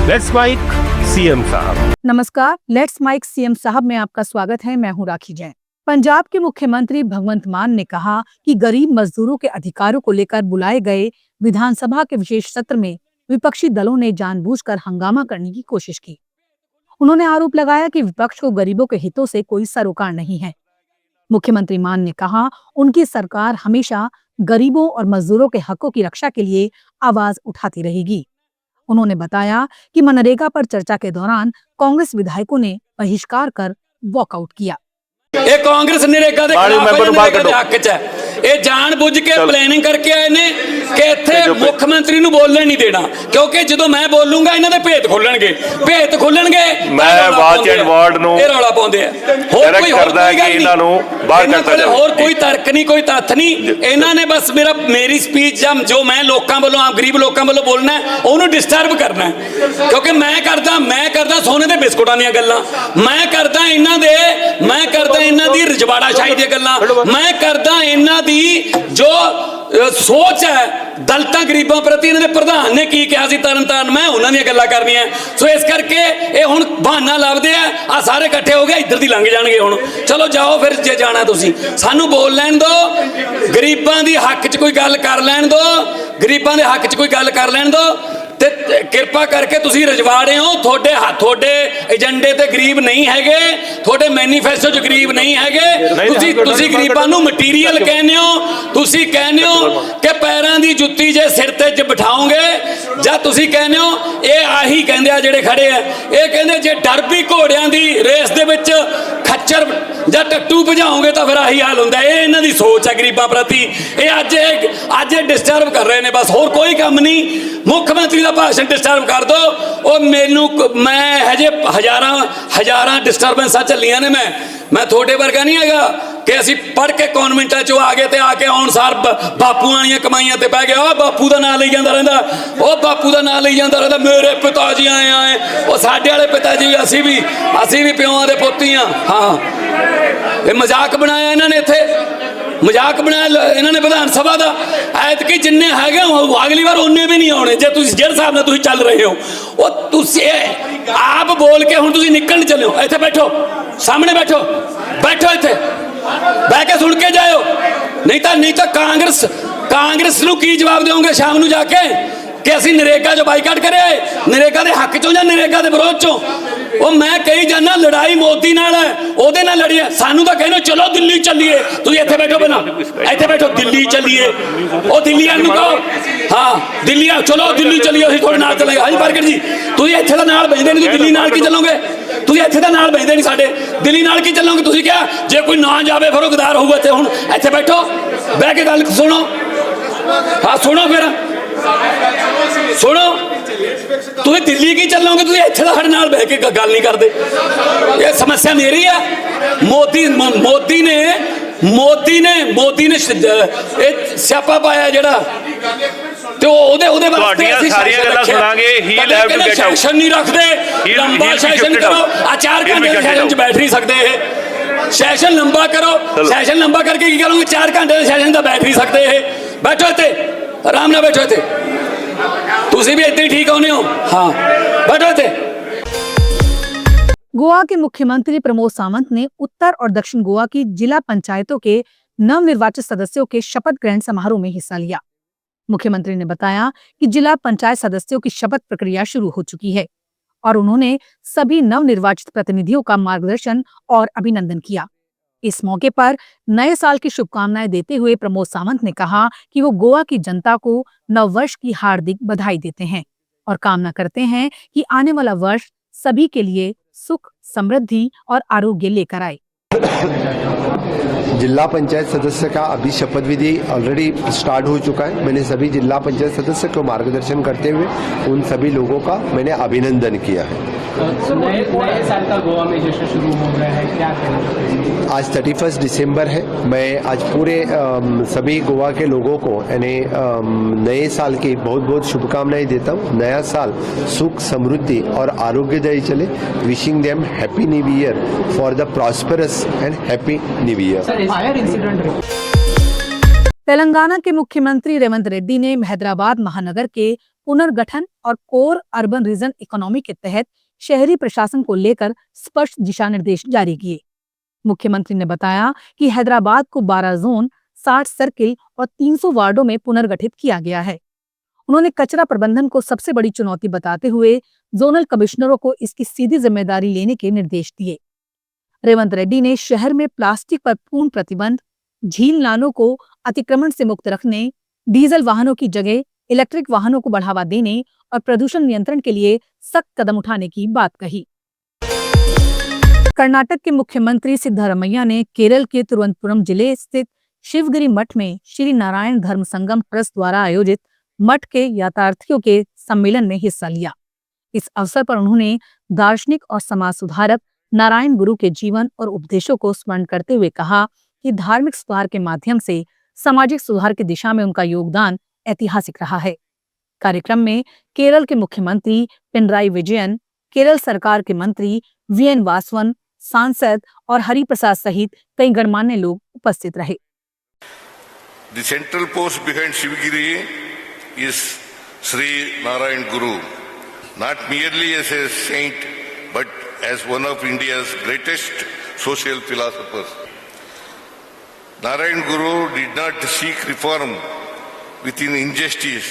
Let's mic CM साहब। नमस्कार, let's mic CM साहब में आपका स्वागत है। मैं हूं राखी जैन। पंजाब के मुख्यमंत्री भगवंत मान ने कहा कि गरीब मजदूरों के अधिकारों को लेकर बुलाए गए विधानसभा के विशेष सत्र में विपक्षी दलों ने जानबूझकर हंगामा करने की कोशिश की। उन्होंने आरोप लगाया कि विपक्ष को गरीबों के हितों से कोई सरोकार नहीं है। मुख्यमंत्री मान ने कहा, उनकी सरकार हमेशा गरीबों और मजदूरों के हकों की रक्षा के लिए आवाज उठाती रहेगी। उन्होंने बताया कि मनरेगा पर चर्चा के दौरान कांग्रेस विधायकों ने बहिष्कार कर वॉकआउट किया। ਇਹ ਕਾਂਗਰਸ ਨਰੇਗਾ ਦੇ ਹੱਕ 'ਚ ਹੈ। ਇਹ ਜਾਣ ਬੁੱਝ ਕੇ ਪਲੈਨਿੰਗ ਕਰਕੇ ਆਏ ਨੇ ਕਿ ਇੱਥੇ ਮੁੱਖ ਮੰਤਰੀ ਨੂੰ ਬੋਲਣ ਨਹੀਂ ਦੇਣਾ, ਕਿਉਂਕਿ ਜਦੋਂ ਮੈਂ ਬੋਲੂੰਗਾ ਇਹਨਾਂ ਦੇ ਭੇਤ ਖੁੱਲਣਗੇ ਮੈਂ ਵਾਚ ਐਂਡ ਵਾਰਡ ਨੂੰ ਇਹ ਰੌਲਾ ਪਾਉਂਦੇ ਆ। ਹੋਰ ਕੋਈ ਕਰਦਾ ਹੈ ਕਿ ਇਹਨਾਂ ਨੂੰ ਬਾਹਰ ਕਰਦਾ ਹੋਰ ਕੋਈ ਤਰਕ ਨਹੀਂ, ਕੋਈ ਤੱਥ ਨਹੀਂ। ਇਹਨਾਂ ਨੇ ਬਸ ਮੇਰੀ ਸਪੀਚ ਜਾਂ ਜੋ ਮੈਂ ਲੋਕਾਂ ਵੱਲੋਂ ਆਮ ਗਰੀਬ ਲੋਕਾਂ ਵੱਲੋਂ ਬੋਲਣਾ ਉਹਨੂੰ ਡਿਸਟਰਬ ਕਰਨਾ, ਕਿਉਂਕਿ ਮੈਂ ਕਰਦਾ ਸੋਨੇ ਦੇ ਬਿਸਕੁਟਾਂ ਦੀਆਂ ਗੱਲਾਂ, ਮੈਂ ਕਰਦਾ ਇਹਨਾਂ ਦੀ ਰਜਵਾੜਾਸ਼ਾਹੀ ਦੀਆਂ ਗੱਲਾਂ, ਮੈਂ ਕਰਦਾ ਇਹਨਾਂ ਦੀ ਜੋ ਸੋਚ ਹੈ ਦਲਤਾਂ ਗਰੀਬਾਂ ਪ੍ਰਤੀ। ਇਹਨਾਂ ਦੇ ਪ੍ਰਧਾਨ ਨੇ ਕੀ ਕਿਹਾ ਸੀ ਤਰਨਤਾਰਨ, ਮੈਂ ਉਹਨਾਂ ਦੀਆਂ ਗੱਲਾਂ ਕਰਨੀਆਂ। ਸੋ ਇਸ ਕਰਕੇ ਇਹ ਹੁਣ ਬਹਾਨਾ ਲੱਭਦੇ ਆ ਸਾਰੇ ਇਕੱਠੇ ਹੋ ਗਏ, ਇੱਧਰ ਦੀ ਲੰਘ ਜਾਣਗੇ। ਹੁਣ ਚਲੋ ਜਾਓ ਫਿਰ, ਜੇ ਜਾਣਾ ਤੁਸੀਂ ਸਾਨੂੰ ਬੋਲ ਲੈਣ ਦਿਓ, ਗਰੀਬਾਂ ਦੀ ਹੱਕ 'ਚ ਕੋਈ ਗੱਲ ਕਰ ਲੈਣ ਦਿਓ, ਗਰੀਬਾਂ ਦੇ ਹੱਕ 'ਚ ਕੋਈ ਗੱਲ ਕਰ ਲੈਣ ਦਿਓ। ਤੇ ਕਿਰਪਾ ਕਰਕੇ ਤੁਸੀਂ ਰਜਵਾੜੇ ਹੋ, ਤੁਹਾਡੇ ਏਜੰਡੇ ਤੇ ਗਰੀਬ ਨਹੀਂ ਹੈਗੇ, ਤੁਹਾਡੇ ਮੈਨੀਫੈਸਟੋ 'ਚ ਗਰੀਬ ਨਹੀਂ ਹੈਗੇ। ਤੁਸੀਂ ਗਰੀਬਾਂ ਨੂੰ ਮਟੀਰੀਅਲ ਕਹਿੰਦੇ ਹੋ, ਤੁਸੀਂ ਕਹਿੰਦੇ ਹੋ ਕਿ ਪੈਰਾਂ ਦੀ ਜੁੱਤੀ ਜੇ ਸਿਰ ਤੇ ਬਿਠਾਓਗੇ, ਜਾਂ ਤੁਸੀਂ ਕਹਿੰਦੇ ਹੋ ਇਹ ਆਹੀ ਕਹਿੰਦੇ ਆ ਜਿਹੜੇ ਖੜੇ ਆ, ਇਹ ਕਹਿੰਦੇ ਜੇ ਡਰਬੀ ਘੋੜਿਆਂ ਦੀ ਰੇਸ ਦੇ ਵਿੱਚ ਖੱਚਰ ਜਾਂ ਟੱਟੂ ਭਜਾਓਗੇ ਤਾਂ ਫਿਰ ਆਹੀ ਹਾਲ ਹੁੰਦਾ। ਇਹ ਇਹਨਾਂ ਦੀ ਸੋਚ ਹੈ ਗਰੀਬਾਂ ਪ੍ਰਤੀ। ਇਹ ਅੱਜ ਡਿਸਟਰਬ ਕਰ ਰਹੇ ਨੇ, ਬਸ ਹੋਰ ਕੋਈ ਕੰਮ ਨਹੀਂ। ਮੁੱਖ ਮੰਤਰੀ ਦਾ ਭਾਸ਼ਣ ਡਿਸਟਰਬ ਕਰ ਦੋ। ਉਹ ਮੈਂ ਹਜੇ ਹਜ਼ਾਰਾਂ ਡਿਸਟਰਬੈਂਸਾਂ ਚੱਲੀਆਂ ਨੇ। ਮੈਂ ਤੁਹਾਡੇ ਵਰਗਾ ਨਹੀਂ ਹੈਗਾ ਕਿ ਅਸੀਂ ਪੜ੍ਹ ਕੇ ਕਨਵੈਂਟਾਂ 'ਚੋਂ ਆ ਗਏ ਤੇ ਆ ਕੇ ਆਉਣਸਾਰ ਬਾਪੂਆਂ ਵਾਲੀਆਂ ਕਮਾਈਆਂ ਤੇ ਬਹਿ ਗਏ। ਉਹ ਬਾਪੂ ਦਾ ਨਾਂ ਲਈ ਜਾਂਦਾ ਰਹਿੰਦਾ, ਉਹ ਬਾਪੂ ਦਾ ਨਾਂ ਲਈ ਜਾਂਦਾ ਰਹਿੰਦਾ। ਮੇਰੇ ਪਿਤਾ ਜੀ ਆਏ, ਉਹ ਸਾਡੇ ਵਾਲੇ ਪਿਤਾ ਜੀ, ਅਸੀਂ ਵੀ ਪਿਓਆਂ ਦੇ ਪੁੱਤ ਹੀ ਹਾਂ। ਹਾਂ, ਇਹ ਮਜ਼ਾਕ ਬਣਾਇਆ ਇਹਨਾਂ ਨੇ, ਇੱਥੇ ਮਜ਼ਾਕ ਬਣਾਇਆ ਇਹਨਾਂ ਨੇ ਵਿਧਾਨ ਸਭਾ ਦਾ। ਐਤਕੀ ਜਿੰਨੇ ਹੈਗੇ ਅਗਲੀ ਵਾਰ ਉਹਨੇ ਵੀ ਨਹੀਂ ਆਉਣੇ, ਜੇ ਤੁਸੀਂ ਜਿਹੜੇ ਹਿਸਾਬ ਨਾਲ ਤੁਸੀਂ ਚੱਲ ਰਹੇ ਹੋ। ਉਹ ਤੁਸੀਂ ਆਪ ਬੋਲ ਕੇ ਹੁਣ ਤੁਸੀਂ ਨਿਕਲਣ ਚੱਲਿਓ। ਇੱਥੇ ਬੈਠੋ, ਸਾਹਮਣੇ ਬੈਠੋ ਇੱਥੇ ਬਹਿ ਕੇ ਸੁਣ ਕੇ ਜਾਇਓ। ਨਹੀਂ ਤਾਂ ਕਾਂਗਰਸ ਨੂੰ ਕੀ ਜਵਾਬ ਦਿਓਗੇ ਸ਼ਾਮ ਨੂੰ ਜਾ ਕੇ ਕਿ ਅਸੀਂ ਨਰੇਗਾ 'ਚੋਂ ਬਾਈਕਾਟ ਕਰਿਆ, ਨਰੇਗਾ ਦੇ ਹੱਕ 'ਚੋਂ ਜਾਂ ਨਰੇਗਾ ਦੇ ਵਿਰੋਧ 'ਚੋਂ। ਉਹ ਮੈਂ ਕਹੀ ਜਾਂਦਾ ਲੜਾਈ ਮੋਦੀ ਨਾਲ ਹੈ, ਉਹਦੇ ਨਾਲ ਲੜੀਏ। ਸਾਨੂੰ ਤਾਂ ਕਹਿੰਦੇ ਚਲੋ ਦਿੱਲੀ ਚੱਲੀਏ। ਤੁਸੀਂ ਇੱਥੇ ਬੈਠੋ, ਪਹਿਲਾਂ ਇੱਥੇ ਬੈਠੋ, ਦਿੱਲੀ ਚੱਲੀਏ। ਉਹ ਦਿੱਲੀਆਂ ਨੂੰ ਕਹੋ, ਹਾਂ ਦਿੱਲੀ ਚਲੋ, ਦਿੱਲੀ ਚੱਲੀਏ, ਅਸੀਂ ਤੁਹਾਡੇ ਨਾਲ ਚੱਲਾਂਗੇ। ਹਾਂਜੀ ਪ੍ਰਗਟ ਜੀ, ਤੁਸੀਂ ਇੱਥੇ ਦਾ ਨਾਲ ਬੈਠਦੇ ਨਹੀਂ, ਤੁਸੀਂ ਦਿੱਲੀ ਨਾਲ ਕੀ ਚੱਲੋਗੇ? ਤੁਸੀਂ ਇੱਥੇ ਦਾ ਨਾਲ ਬੈਠਦੇ ਨਹੀਂ, ਸਾਡੇ ਦਿੱਲੀ ਨਾਲ ਕੀ ਚੱਲੋਗੇ? ਤੁਸੀਂ ਕਿਹਾ ਜੇ ਕੋਈ ਨਾ ਜਾਵੇ ਫਿਰ ਉਹ ਗਦਾਰ ਹੋਊਗਾ। ਇੱਥੇ ਹੁਣ ਇੱਥੇ ਬੈਠੋ, ਬਹਿ ਕੇ ਗੱਲ ਸੁਣੋ। ਹਾਂ ਸੁਣੋ, ਫਿਰ ਸੁਣੋ। ਤੁਸੀਂ ਦਿੱਲੀ ਕੀ ਚੱਲੋਗੇ? ਤੁਸੀਂ ਇੱਥੇ ਦਾ ਸਾਡੇ ਨਾਲ ਬਹਿ ਕੇ ਗੱਲ ਨਹੀਂ ਕਰਦੇ। ਇਹ ਸਮੱਸਿਆ ਮੇਰੀ ਆ। ਮੋਦੀ ਨੇ ਇਹ ਸਿਆਪਾ ਪਾਇਆ ਜਿਹੜਾ, ਤੇ ਉਹਦੇ ਵਾਸਤੇ ਅਸੀਂ ਸਾਰੀਆਂ ਗੱਲਾਂ ਸੁਣਾਂਗੇ। ਹੀ ਲੈਵ ਟੂ ਗੈਟ ਆਊਟ। ਸੈਸ਼ਨ ਨਹੀਂ ਰੱਖਦੇ, ਲੰਬਾ ਸੈਸ਼ਨ ਕਰੋ। 4 ਘੰਟੇ ਦੇ ਸੈਸ਼ਨ 'ਚ ਬੈਠ ਨਹੀਂ ਸਕਦੇ। ਇਹ ਸੈਸ਼ਨ ਲੰਬਾ ਕਰੋ, ਸੈਸ਼ਨ ਲੰਬਾ ਕਰਕੇ ਕੀ ਕਰੋਗੇ? 4 ਘੰਟੇ ਦੇ ਸੈਸ਼ਨ ਦਾ ਬੈਠ ਨਹੀਂ ਸਕਦੇ। ਇਹ ਬੈਠੋ ਇੱਥੇ, ਆਰਾਮ ਨਾਲ ਬੈਠੋ ਇੱਥੇ। ਤੁਸੀਂ भी इतने ठीक होने हो। हाँ बैठो थे। गोवा के मुख्यमंत्री प्रमोद सावंत ने उत्तर और दक्षिण गोवा की जिला पंचायतों के नवनिर्वाचित सदस्यों के शपथ ग्रहण समारोह में हिस्सा लिया। मुख्यमंत्री ने बताया कि जिला पंचायत सदस्यों की शपथ प्रक्रिया शुरू हो चुकी है और उन्होंने सभी नवनिर्वाचित प्रतिनिधियों का मार्गदर्शन और अभिनंदन किया। इस मौके पर नए साल की शुभकामनाएं देते हुए प्रमोद सावंत ने कहा कि वो गोवा की जनता को नववर्ष की हार्दिक बधाई देते हैं और कामना करते हैं कि आने वाला वर्ष सभी के लिए सुख, समृद्धि और आरोग्य लेकर आए। जिला पंचायत सदस्य का अभी शपथ विधि ऑलरेडी स्टार्ट हो चुका है। मैंने सभी जिला पंचायत सदस्य को मार्गदर्शन करते हुए उन सभी लोगों का मैंने अभिनंदन किया है। नए साल का गोवा में जश्न शुरू हो रहा है, क्या कहना चाहते हैं? आज 31 दिसंबर है। मैं आज पूरे सभी गोवा के लोगों को यानी नए साल की बहुत बहुत शुभकामनाएं देता हूँ। नया साल सुख, समृद्धि और आरोग्यदायी चले। Wishing them happy new year for the prosperous and happy new year. Telangana के मुख्यमंत्री रेवंत रेड्डी ने हैदराबाद महानगर के पुनर्गठन और कोर अर्बन रीजन इकोनॉमी के तहत शहरी प्रशासन को लेकर स्पष्ट दिशा निर्देश जारी किए। मुख्यमंत्री ने बताया कि हैदराबाद को 12 जोन, 60 सर्किल और 300 वार्डों में पुनर्गठित किया गया है। उन्होंने कचरा प्रबंधन को सबसे बड़ी चुनौती बताते हुए जोनल कमिश्नरों को इसकी सीधी जिम्मेदारी लेने के निर्देश दिए। रेवंत रेड्डी ने शहर में प्लास्टिक पर पूर्ण प्रतिबंध, झील नालों को अतिक्रमण से मुक्त रखने, डीजल वाहनों की जगह इलेक्ट्रिक वाहनों को बढ़ावा देने और प्रदूषण नियंत्रण के लिए सख्त कदम उठाने की बात कही। कर्नाटक के मुख्यमंत्री सिद्धारमैया ने केरल के तिरुवनंतपुरम जिले स्थित शिवगिरी मठ में श्री नारायण धर्म संगम ट्रस्ट द्वारा आयोजित मठ के यात्रार्थियों के सम्मेलन में हिस्सा लिया। इस अवसर पर उन्होंने दार्शनिक और समाज सुधारक नारायण गुरु के जीवन और उपदेशों को स्मरण करते हुए कहा कि धार्मिक सुधार के माध्यम से सामाजिक सुधार की दिशा में उनका योगदान ऐतिहासिक रहा है। कार्यक्रम में केरल के मुख्यमंत्री पिनराई विजयन, केरल सरकार के मंत्री वीएन वासवन, सांसद और हरिप्रसाद सहित कई गणमान्य लोग उपस्थित रहे। The central post behind Shivagiri is Sri Narayan Guru, not merely as a saint, but as one of India's greatest social philosophers. Narayan Guru did not seek reform within injustice.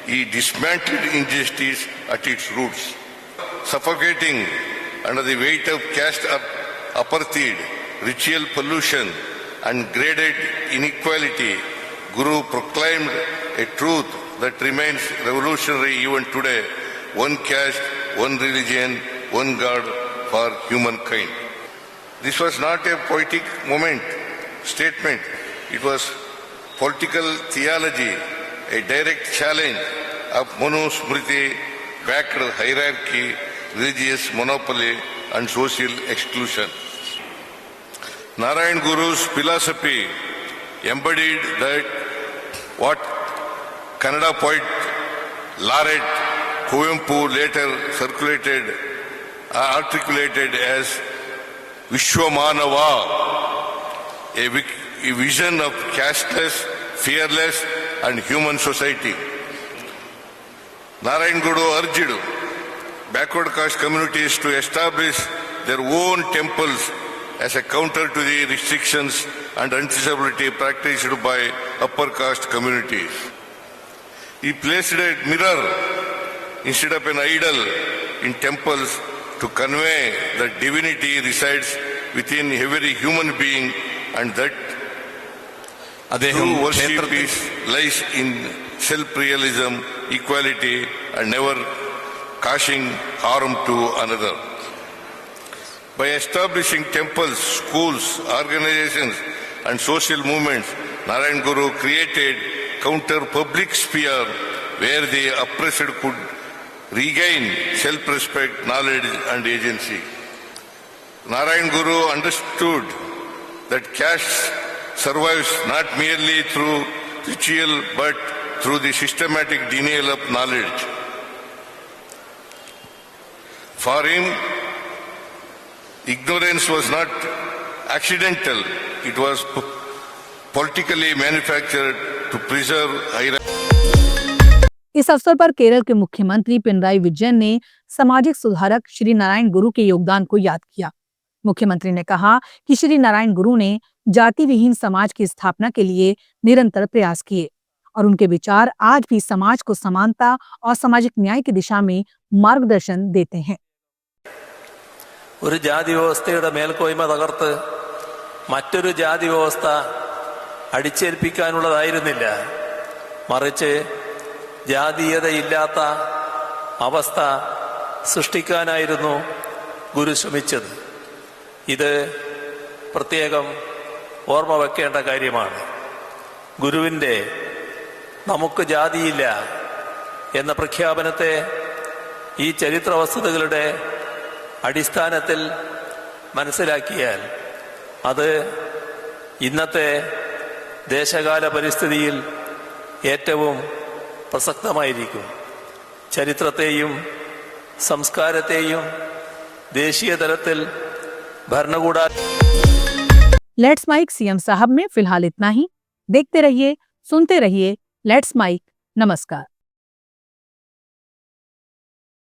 He dismantled injustice at its roots. Suffocating under the weight of caste apartheid, ritual pollution, and graded inequality, Guru proclaimed a truth that remains revolutionary even today: one caste, one religion, one God for humankind. This was not a poetic statement. It was political theology, a direct challenge of Manu Smriti-backed hierarchy, religious monopoly, and social exclusion. Narayan Guru's philosophy embodied that what Kannada poet laureate Kuvempu later articulated as Vishwamanava, a vision of casteless, fearless, and human society. Narayan Guru urged backward caste communities to establish their own temples as a counter to the restrictions and untouchability practiced by upper caste communities. He placed a mirror instead of an idol in temples to convey that divinity resides within every human being and that true worship lies in self-realism, equality, and never causing harm to another. By establishing temples, schools, organizations, and social movements, Narayan Guru created counter-public sphere where the oppressed could regain self-respect, knowledge, and agency. Narayan Guru understood that caste survives not merely through ritual but through the systematic denial of knowledge. For him, ignorance was not accidental, it was politically manufactured to preserve hierarchy. इस अवसर पर केरल के मुख्यमंत्री पिनराई विजयन ने सामाजिक सुधारक श्री नारायण गुरु के योगदान को याद किया। मुख्यमंत्री ने कहा कि श्री नारायण गुरु ने जाति विहीन समाज की स्थापना के लिए निरंतर प्रयास किए और उनके विचार आज भी समाज को समानता और सामाजिक न्याय की दिशा में मार्गदर्शन देते हैं। ഒരു ജാതി വ്യവസ്ഥയുടെ മേൽക്കോയ്മ തകർത്ത് മറ്റൊരു ജാതി വ്യവസ്ഥ അടിച്ചേൽപ്പിക്കാനുള്ളതായിരുന്നില്ല, മറിച്ച് ജാതീയതയില്ലാത്ത അവസ്ഥ സൃഷ്ടിക്കാനായിരുന്നു ഗുരു ശ്രമിച്ചത്. ഇത് പ്രത്യേകം ഓർമ്മ വെക്കേണ്ട കാര്യമാണ്. ഗുരുവിൻ്റെ നമുക്ക് ജാതിയില്ല എന്ന പ്രഖ്യാപനത്തെ ഈ ചരിത്ര വസ്തുതകളുടെ അടിസ്ഥാനത്തിൽ മനസ്സിലാക്കിയാൽ അത് ഇന്നത്തെ ദേശകാല പരിസ്ഥിതിയിൽ ഏറ്റവും പ്രസക്തമായിരിക്കും. ചരിത്രത്തെയും സംസ്കാരത്തെയും ദേശീയ തലത്തിൽ ഭരണകൂടാ लेट्स माइक सीएम साहब में फिलहाल इतना ही। देखते रहिए, सुनते रहिए लेट्स माइक। नमस्कार।